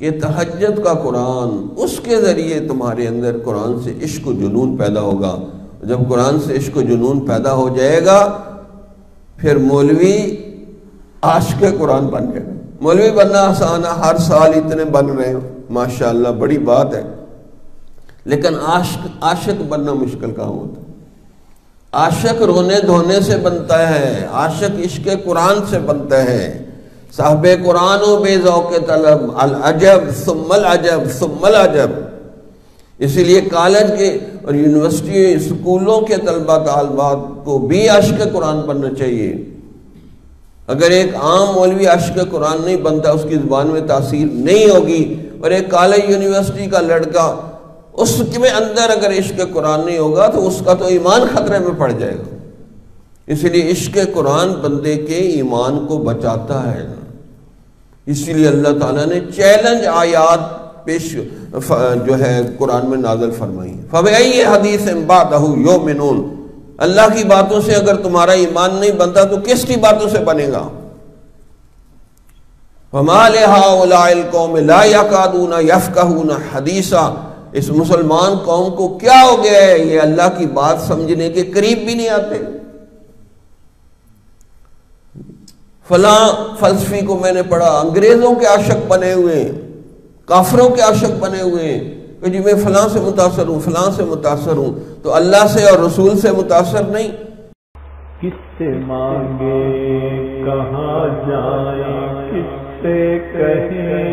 کہ تہجد کا قرآن، اس کے ذریعے تمہارے اندر قرآن سے عشق و جنون پیدا ہوگا۔ جب قرآن سے عشق و جنون پیدا ہو جائے گا پھر مولوی عاشق قرآن بن جائے گا۔ مولوی بننا آسان ہے، ہر سال اتنے بن رہے ہیں، ماشاءاللہ بڑی بات ہے، لیکن عاشق بننا مشکل کام ہوتا ہے۔ عاشق رونے دھونے سے بنتا ہے، عاشق عشق قرآن سے بنتا ہے۔ صاحب قرآن و بے ذوق طلب، العجب ثم العجب ثم العجب۔ اسی لیے کالج کے اور یونیورسٹی اسکولوں کے طلبہ طالبات کو بھی عاشق قرآن بننا چاہیے۔ اگر ایک عام مولوی عاشق قرآن نہیں بنتا، اس کی زبان میں تاثیر نہیں ہوگی، اور ایک کالج یونیورسٹی کا لڑکا اس کے اندر اگر عشق قرآن نہیں ہوگا تو اس کا تو ایمان خطرے میں پڑ جائے گا۔ اس لیے عشق قرآن بندے کے ایمان کو بچاتا ہے۔ اسی لیے اللہ تعالیٰ نے چیلنج آیات پیش جو ہے قرآن میں نازل فرمائی۔ فَبِأَيِّ حَدِيثٍ بَعْدَهُ يُؤْمِنُونَ۔ اللہ کی باتوں سے اگر تمہارا ایمان نہیں بنتا تو کس کی باتوں سے بنے گا؟ وَمَا لِهَٰؤُلَاءِ الْقَوْمِ لَا يَكَادُونَ يَفْقَهُونَ حَدِيثًا۔ اس مسلمان قوم کو کیا ہو گیا ہے، یہ اللہ کی بات سمجھنے کے قریب بھی نہیں آتے۔ فلاں فلسفی کو میں نے پڑھا، انگریزوں کے عاشق بنے ہوئے ہیں، کافروں کے عاشق بنے ہوئے ہیں کہ جی میں فلاں سے متاثر ہوں، فلاں سے متاثر ہوں، تو اللہ سے اور رسول سے متاثر نہیں۔ کس سے مانگے کہاں جائیں، کس سے کہیں